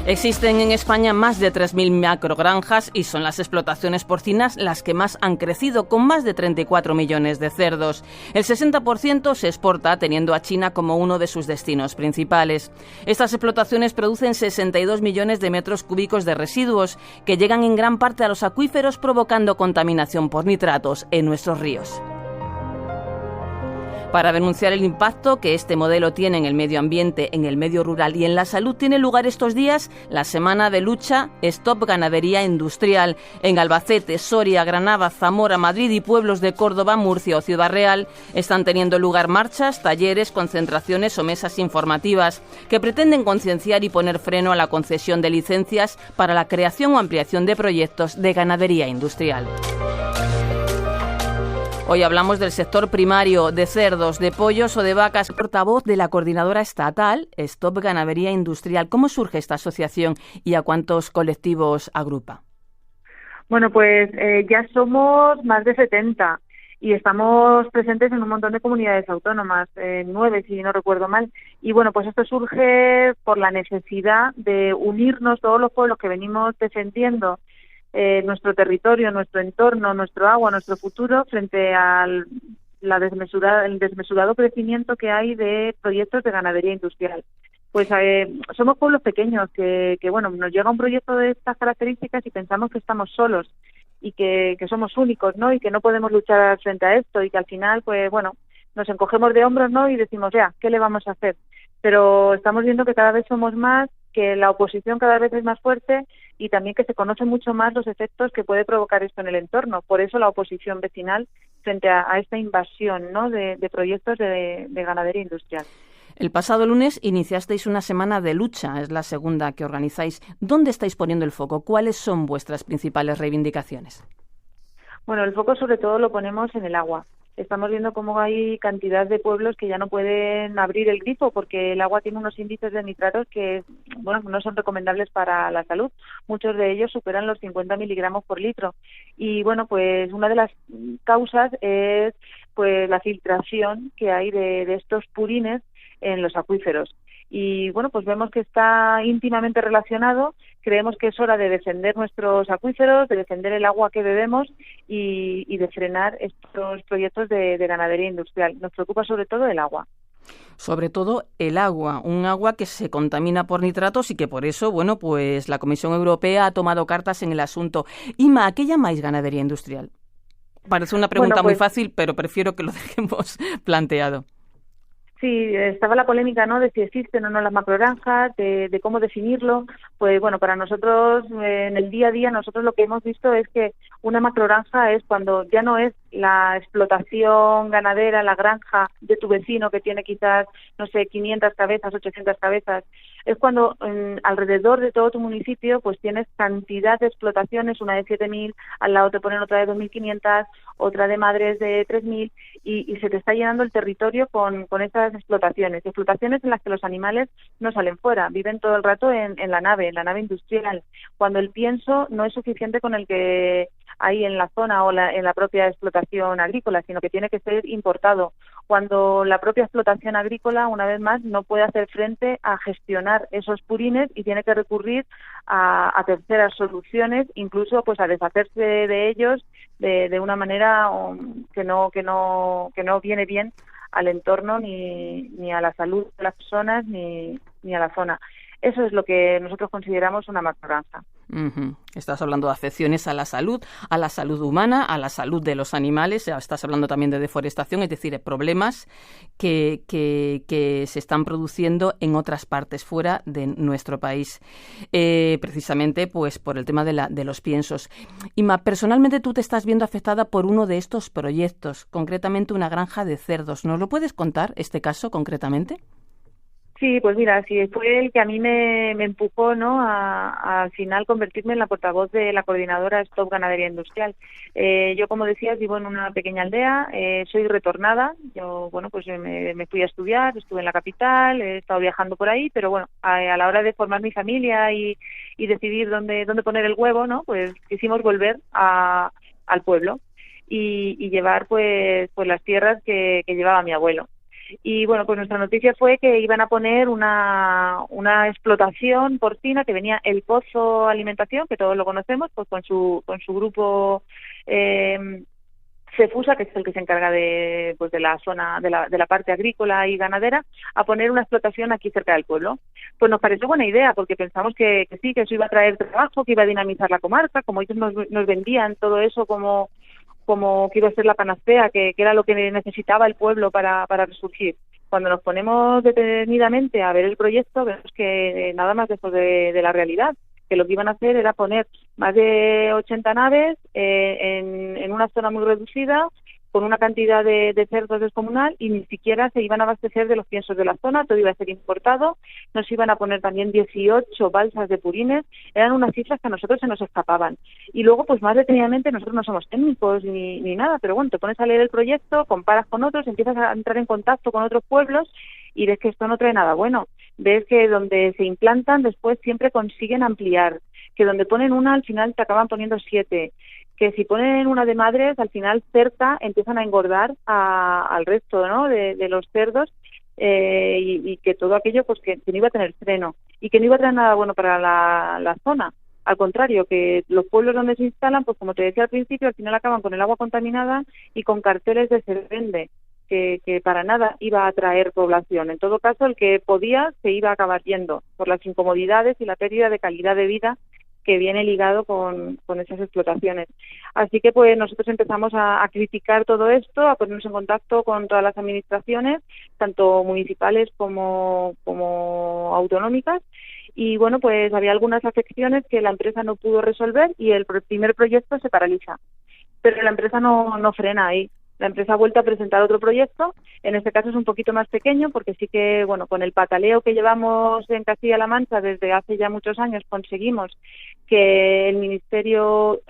Existen en España más de 3.000 macrogranjas y son las explotaciones porcinas las que más han crecido, con más de 34 millones de cerdos. El 60% se exporta, teniendo a China como uno de sus destinos principales. Estas explotaciones producen 62 millones de metros cúbicos de residuos, que llegan en gran parte a los acuíferos, provocando contaminación por nitratos en nuestros ríos. Para denunciar el impacto que este modelo tiene en el medio ambiente, en el medio rural y en la salud, tiene lugar estos días la semana de lucha Stop Ganadería Industrial. En Albacete, Soria, Granada, Zamora, Madrid y pueblos de Córdoba, Murcia o Ciudad Real están teniendo lugar marchas, talleres, concentraciones o mesas informativas que pretenden concienciar y poner freno a la concesión de licencias para la creación o ampliación de proyectos de ganadería industrial. Hoy hablamos del sector primario, de cerdos, de pollos o de vacas. Portavoz de la coordinadora estatal Stop Ganadería Industrial. ¿Cómo surge esta asociación y a cuántos colectivos agrupa? Bueno, pues ya somos más de 70 y estamos presentes en un montón de comunidades autónomas, 9 si no recuerdo mal. Y bueno, pues esto surge por la necesidad de unirnos todos los pueblos que venimos defendiendo nuestro territorio, nuestro entorno, nuestro agua, nuestro futuro frente al el desmesurado crecimiento que hay de proyectos de ganadería industrial. Pues somos pueblos pequeños que bueno, nos llega un proyecto de estas características y pensamos que estamos solos y que somos únicos, ¿no? Y que no podemos luchar frente a esto y que al final, pues bueno, nos encogemos de hombros, ¿no? Y decimos, ya, ¿qué le vamos a hacer? Pero estamos viendo que cada vez somos más, que la oposición cada vez es más fuerte y también que se conocen mucho más los efectos que puede provocar esto en el entorno. Por eso la oposición vecinal frente a esta invasión, ¿no?, de proyectos de ganadería industrial. El pasado lunes iniciasteis una semana de lucha, es la segunda que organizáis. ¿Dónde estáis poniendo el foco? ¿Cuáles son vuestras principales reivindicaciones? Bueno, el foco sobre todo lo ponemos en el agua. Estamos viendo cómo hay cantidad de pueblos que ya no pueden abrir el grifo porque el agua tiene unos índices de nitratos que, bueno, no son recomendables para la salud. Muchos de ellos superan los 50 miligramos por litro. Y bueno, pues una de las causas es pues la filtración que hay de estos purines en los acuíferos. Y bueno, pues vemos que está íntimamente relacionado. Creemos que es hora de defender nuestros acuíferos, de defender el agua que bebemos y de frenar estos proyectos de ganadería industrial. Nos preocupa sobre todo el agua. Sobre todo el agua, un agua que se contamina por nitratos y que por eso, bueno, pues la Comisión Europea ha tomado cartas en el asunto. Ima, ¿a qué llamáis ganadería industrial? Parece una pregunta muy fácil, pero prefiero que lo dejemos planteado. Sí, estaba la polémica, ¿no?, de si existen o no las macrogranjas, de cómo definirlo. Pues bueno, para nosotros en el día a día nosotros lo que hemos visto es que una macrogranja es cuando ya no es la explotación ganadera, la granja de tu vecino que tiene quizás, no sé, 500 cabezas, 800 cabezas. Es cuando alrededor de todo tu municipio pues tienes cantidad de explotaciones, una de 7.000, al lado te ponen otra de 2.500, otra de madres de 3.000 y se te está llenando el territorio con estas explotaciones en las que los animales no salen fuera, viven todo el rato en la nave industrial, cuando el pienso no es suficiente con el que hay en la zona o en la propia explotación agrícola, sino que tiene que ser importado, cuando la propia explotación agrícola, una vez más, no puede hacer frente a gestionar esos purines y tiene que recurrir a terceras soluciones, incluso pues a deshacerse de ellos de una manera que no viene bien al entorno ni a la salud de las personas ni a la zona. Eso es lo que nosotros consideramos una macrogranja. Estás hablando de afecciones a la salud humana, a la salud de los animales. Estás hablando también de deforestación, es decir, problemas que se están produciendo en otras partes fuera de nuestro país, precisamente pues por el tema de los piensos. Ima, personalmente tú te estás viendo afectada por uno de estos proyectos, concretamente una granja de cerdos. ¿Nos lo puedes contar, este caso concretamente? Sí, pues mira, sí, fue el que a mí me empujó, ¿no?, a al final convertirme en la portavoz de la coordinadora Stop Ganadería Industrial. Yo, como decías, vivo en una pequeña aldea, soy retornada. Yo, bueno, pues me fui a estudiar, estuve en la capital, he estado viajando por ahí, pero bueno, a la hora de formar mi familia y decidir dónde poner el huevo, ¿no?, pues quisimos volver al pueblo y llevar pues las tierras que llevaba mi abuelo. Y bueno, pues nuestra noticia fue que iban a poner una explotación porcina, que venía el Pozo Alimentación, que todos lo conocemos, pues con su grupo Cefusa, que es el que se encarga de la zona, de la parte agrícola y ganadera, a poner una explotación aquí cerca del pueblo. Pues nos pareció buena idea, porque pensamos que sí, que eso iba a traer trabajo, que iba a dinamizar la comarca, como ellos nos vendían todo eso como que iba a ser la panacea, que era lo que necesitaba el pueblo para resurgir. Cuando nos ponemos detenidamente a ver el proyecto, vemos que nada más lejos de la realidad, que lo que iban a hacer era poner más de 80 naves en una zona muy reducida, con una cantidad de cerdos descomunal, y ni siquiera se iban a abastecer de los piensos de la zona, todo iba a ser importado. Nos iban a poner también 18 balsas de purines, eran unas cifras que a nosotros se nos escapaban. Y luego, pues más detenidamente, nosotros no somos técnicos ni nada, pero bueno, te pones a leer el proyecto, comparas con otros, empiezas a entrar en contacto con otros pueblos y ves que esto no trae nada bueno. Ves que donde se implantan después siempre consiguen ampliar, que donde ponen una al final te acaban poniendo 7, que si ponen una de madres al final cerca empiezan a engordar al resto, ¿no?, de los cerdos, y que todo aquello pues que no iba a tener freno y que no iba a traer nada bueno para la zona. Al contrario, que los pueblos donde se instalan, pues como te decía al principio, al final acaban con el agua contaminada y con carteles de se vende, que para nada iba a atraer población. En todo caso, el que podía se iba a acabar yendo por las incomodidades y la pérdida de calidad de vida que viene ligado con esas explotaciones. Así que pues nosotros empezamos a criticar todo esto, a ponernos en contacto con todas las administraciones, tanto municipales como autonómicas, y bueno, pues había algunas afecciones que la empresa no pudo resolver y el primer proyecto se paraliza. Pero la empresa no frena ahí. La empresa ha vuelto a presentar otro proyecto, en este caso es un poquito más pequeño, porque sí que, bueno, con el pataleo que llevamos en Castilla-La Mancha desde hace ya muchos años, conseguimos que el Ministerio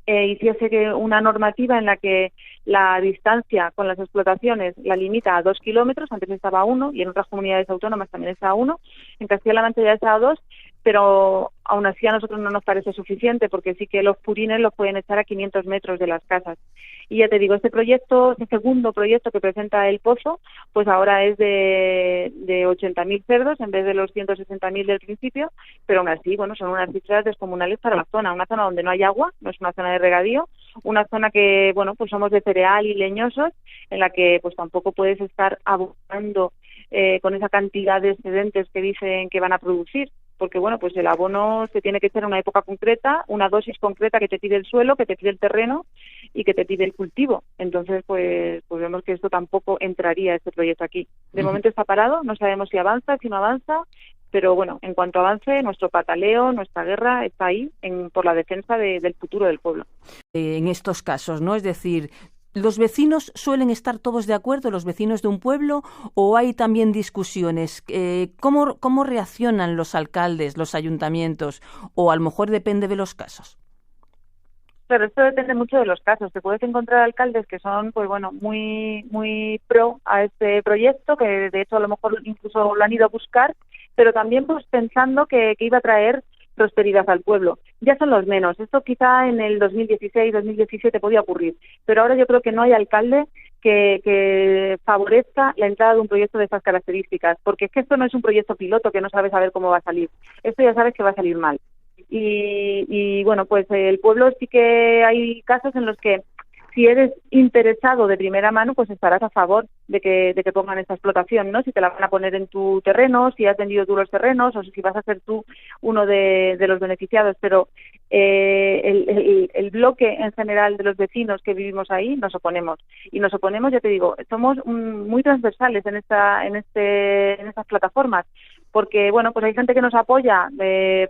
hiciese una normativa en la que la distancia con las explotaciones la limita a 2 kilómetros, antes estaba a 1, y en otras comunidades autónomas también está a 1, en Castilla-La Mancha ya está a 2, pero aún así a nosotros no nos parece suficiente, porque sí que los purines los pueden echar a 500 metros de las casas. Y ya te digo, este segundo proyecto que presenta el Pozo, pues ahora es de 80.000 cerdos en vez de los 160.000 del principio, pero aún así, bueno, son unas cifras descomunales para la zona, una zona donde no hay agua, no es una zona de regadío, una zona que, bueno, pues somos de cereal y leñosos, en la que pues tampoco puedes estar abonando con esa cantidad de excedentes que dicen que van a producir, porque bueno, pues el abono se tiene que hacer en una época concreta, una dosis concreta que te pide el suelo, que te pide el terreno y que te pide el cultivo. Entonces, pues vemos que esto tampoco entraría este proyecto aquí. De momento está parado, no sabemos si avanza, si no avanza, pero bueno, en cuanto avance, nuestro pataleo, nuestra guerra está ahí por la defensa del futuro del pueblo. En estos casos, ¿no? Es decir, ¿los vecinos suelen estar todos de acuerdo, los vecinos de un pueblo, o hay también discusiones? ¿Cómo reaccionan los alcaldes, los ayuntamientos? O a lo mejor depende de los casos. Pero esto depende mucho de los casos. Te puedes encontrar alcaldes que son, pues bueno, muy muy pro a este proyecto, que de hecho a lo mejor incluso lo han ido a buscar, pero también pues pensando que iba a traer prosperidad al pueblo. Ya son los menos. Esto quizá en el 2016, 2017 podía ocurrir, pero ahora yo creo que no hay alcalde que favorezca la entrada de un proyecto de estas características, porque es que esto no es un proyecto piloto que no sabes a ver cómo va a salir. Esto ya sabes que va a salir mal. Y bueno, pues el pueblo sí que hay casos en los que si eres interesado de primera mano, pues estarás a favor de que pongan esta explotación, ¿no? Si te la van a poner en tu terreno, si has vendido tú los terrenos o si vas a ser tú uno de los beneficiados, pero el bloque en general de los vecinos que vivimos ahí nos oponemos. Y nos oponemos, ya te digo, somos muy transversales en estas plataformas, porque bueno, pues hay gente que nos apoya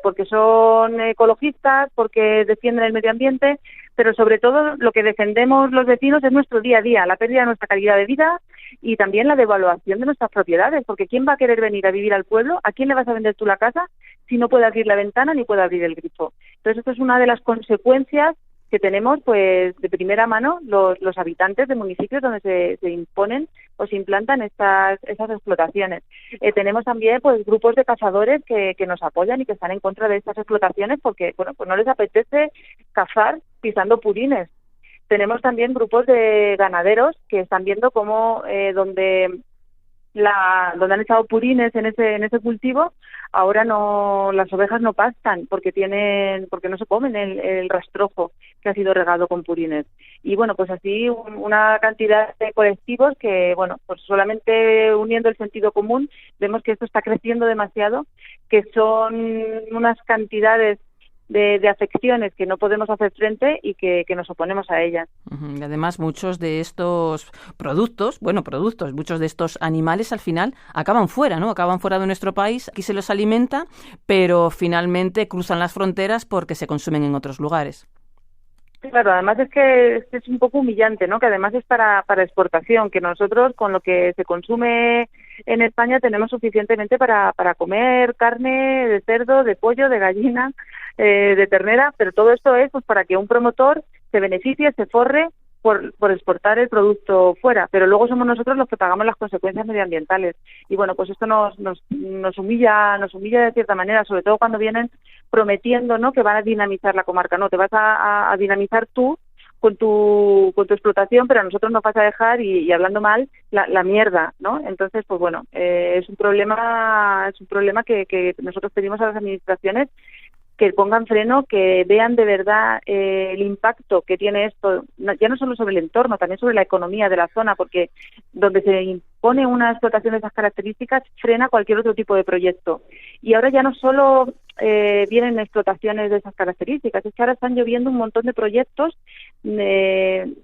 porque son ecologistas, porque defienden el medio ambiente, pero sobre todo lo que defendemos los vecinos es nuestro día a día, la pérdida de nuestra calidad de vida y también la devaluación de nuestras propiedades, porque ¿quién va a querer venir a vivir al pueblo? ¿A quién le vas a vender tú la casa si no puede abrir la ventana ni puede abrir el grifo? Entonces esto es una de las consecuencias que tenemos pues de primera mano los habitantes de municipios donde se imponen o se implantan esas explotaciones. Tenemos también pues grupos de cazadores que nos apoyan y que están en contra de estas explotaciones porque bueno, pues no les apetece cazar pisando purines. tenemos también grupos de ganaderos que están viendo cómo donde han echado purines en ese cultivo, ahora no, las ovejas no pastan porque no se comen el rastrojo que ha sido regado con purines. Y bueno, pues así una cantidad de colectivos que, bueno, pues solamente uniendo el sentido común vemos que esto está creciendo demasiado, que son unas cantidades de afecciones que no podemos hacer frente y que nos oponemos a ellas. Y además muchos de estos productos, muchos de estos animales al final acaban fuera, ¿no? Acaban fuera de nuestro país, aquí se los alimenta, pero finalmente cruzan las fronteras porque se consumen en otros lugares. Claro, además es que es un poco humillante, ¿no? Que además es para exportación, que nosotros con lo que se consume en España tenemos suficientemente para comer carne de cerdo, de pollo, de gallina, de ternera, pero todo esto es pues para que un promotor se beneficie, se forre por exportar el producto fuera, pero luego somos nosotros los que pagamos las consecuencias medioambientales. Y bueno, pues esto nos humilla de cierta manera, sobre todo cuando vienen prometiendo, ¿no?, que van a dinamizar la comarca. No, te vas a dinamizar tú con tu explotación, pero a nosotros nos vas a dejar, y hablando mal, la mierda, ¿no? Entonces, pues bueno, es un problema que nosotros pedimos a las administraciones que pongan freno, que vean de verdad el impacto que tiene esto, ya no solo sobre el entorno, también sobre la economía de la zona, porque donde se impone una explotación de esas características frena cualquier otro tipo de proyecto. Y ahora ya no solo vienen explotaciones de esas características, es que ahora están lloviendo un montón de proyectos de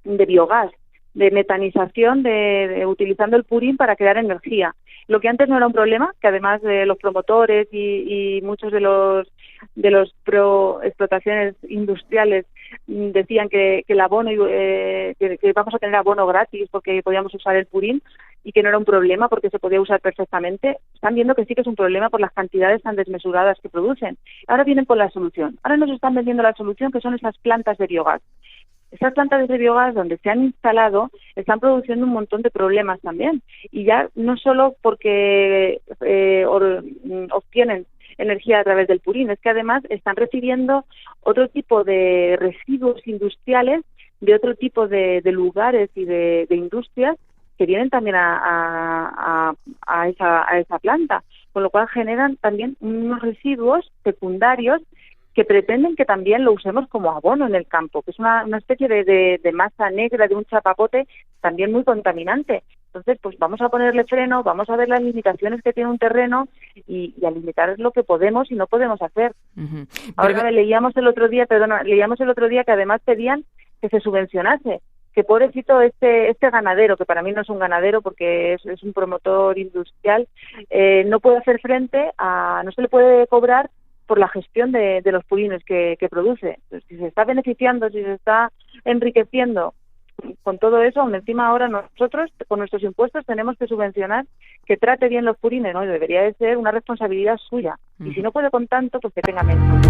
biogás, de metanización, de utilizando el purín para crear energía. Lo que antes no era un problema, que además de los promotores y muchos de los pro explotaciones industriales decían que el abono, que vamos a tener abono gratis porque podíamos usar el purín, y que no era un problema porque se podía usar perfectamente, están viendo que sí que es un problema por las cantidades tan desmesuradas que producen. Ahora vienen con la solución. Ahora nos están vendiendo la solución, que son esas plantas de biogás. Esas plantas de biogás donde se han instalado están produciendo un montón de problemas también. Y ya no solo porque obtienen energía a través del purín, es que además están recibiendo otro tipo de residuos industriales de otro tipo de lugares y de industrias que vienen también a esa planta, con lo cual generan también unos residuos secundarios que pretenden que también lo usemos como abono en el campo, que es una especie de masa negra, de un chapapote también muy contaminante. Entonces, pues vamos a ponerle freno, vamos a ver las limitaciones que tiene un terreno y a limitar lo que podemos y no podemos hacer. Uh-huh. Ahora leíamos el otro día que además pedían que se subvencionase, que pobrecito este ganadero, que para mí no es un ganadero porque es un promotor industrial, no puede hacer frente no se le puede cobrar por la gestión de los purines que produce. Entonces, si se está beneficiando, si se está enriqueciendo con todo eso, aún encima ahora nosotros con nuestros impuestos tenemos que subvencionar que trate bien los purines, ¿no? Y debería de ser una responsabilidad suya. Y si no puede con tanto, pues que tenga menos.